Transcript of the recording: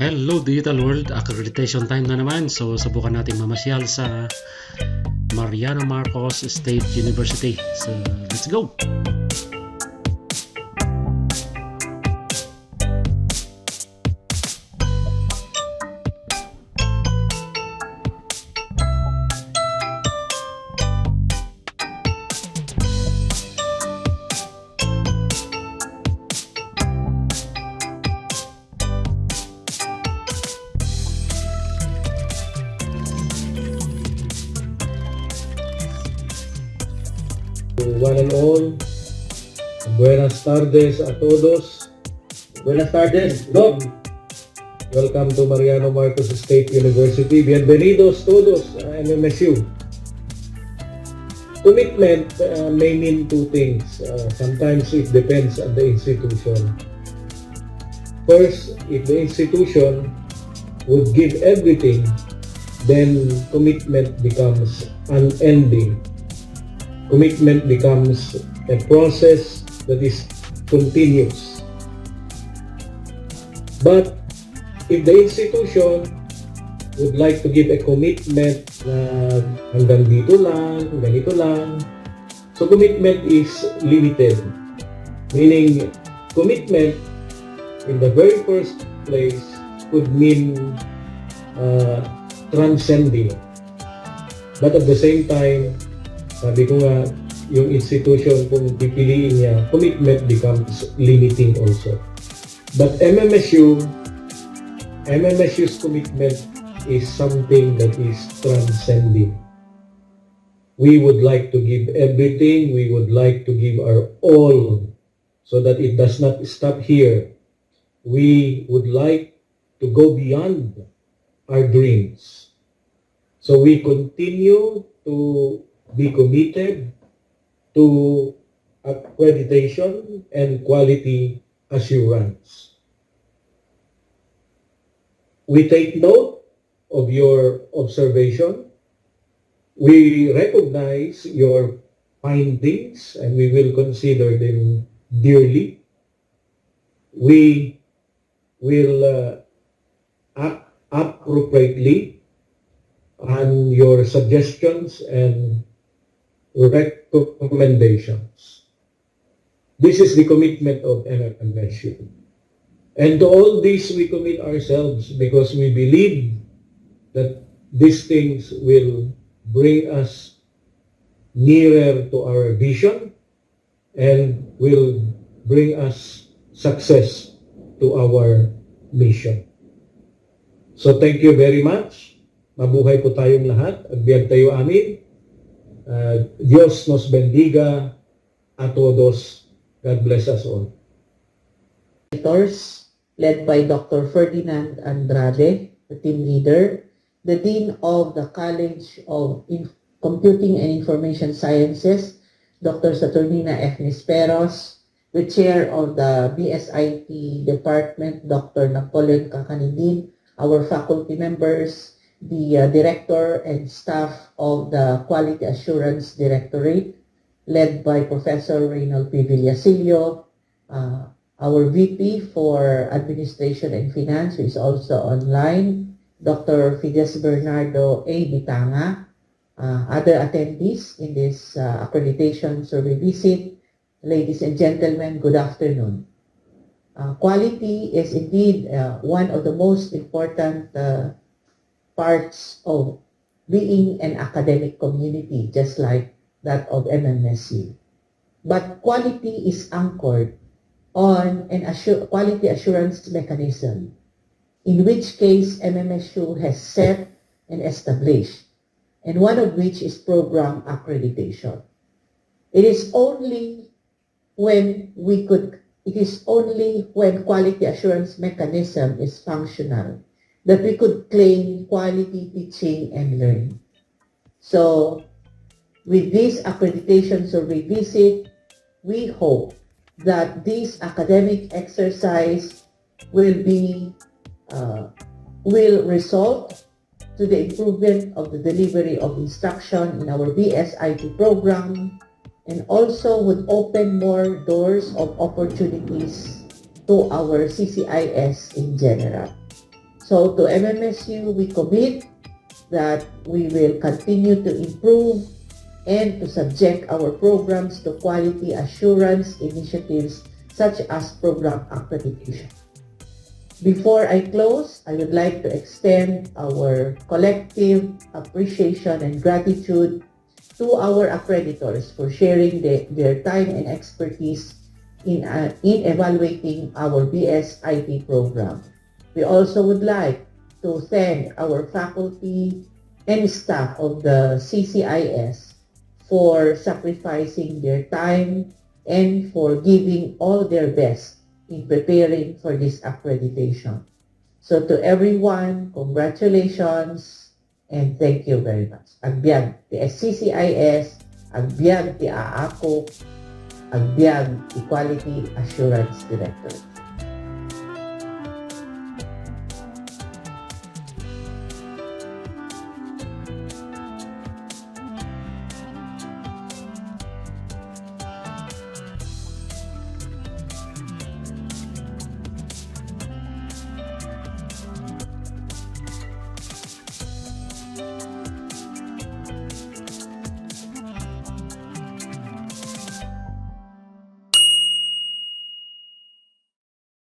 Hello Digital World, accreditation time na naman. So subukan natin mamasyal sa Mariano Marcos State University. So let's go! One and all, buenas tardes a todos. Buenas tardes, Doc. Welcome to Mariano Marcos State University. Bienvenidos todos a MMSU. Commitment may mean two things. Sometimes it depends on the institution. First, if the institution would give everything, then commitment becomes unending. Commitment becomes a process that is continuous. But if the institution would like to give a commitment na hanggang dito lang, ganito lang, so commitment is limited. Meaning, commitment in the very first place could mean transcending. But at the same time, sabi ko nga, yung institution kung pipiliin niya, commitment becomes limiting also. But MMSU's commitment is something that is transcending. We would like to give everything, we would like to give our all so that it does not stop here. We would like to go beyond our dreams. So we continue to be committed to accreditation and quality assurance. We take note of your observation. We recognize your findings and we will consider them dearly. We will act appropriately on your suggestions and recommendations. This is the commitment of MMSU. And to all this we commit ourselves because we believe that these things will bring us nearer to our vision and will bring us success to our mission. So thank you very much. Mabuhay po tayong lahat. Agbiag tayo amin. Dios nos bendiga a todos. God bless us all. Editors, led by Dr. Ferdinand Andrade, the team leader, the Dean of the College of Computing and Information Sciences, Dr. Saturnina F. Nisperos, the Chair of the BSIT Department, Dr. Napoleon Kakanidin, our faculty members, the Director and staff of the Quality Assurance Directorate, led by Professor Reynald P. Villasilio, our VP for Administration and Finance, who is also online, Dr. Fides Bernardo A. Bitanga, other attendees in this accreditation survey visit. Ladies and gentlemen, good afternoon. Quality is indeed one of the most important parts of being an academic community, just like that of MMSU. But quality is anchored on an quality assurance mechanism, in which case MMSU has set and established, and one of which is program accreditation. It is only when quality assurance mechanism is functional that we could claim quality teaching and learning. So, with this accreditation survey visit, we hope that this academic exercise will result to the improvement of the delivery of instruction in our BSIT program, and also would open more doors of opportunities to our CCIS in general. So to MMSU, we commit that we will continue to improve and to subject our programs to quality assurance initiatives such as program accreditation. Before I close, I would like to extend our collective appreciation and gratitude to our accreditors for sharing their time and expertise in evaluating our BSIT program. We also would like to thank our faculty and staff of the CCIS for sacrificing their time and for giving all their best in preparing for this accreditation. So to everyone, congratulations and thank you very much. Agbyag ti CCIS, agbyag ti AACO, agbyag Equality Assurance Director.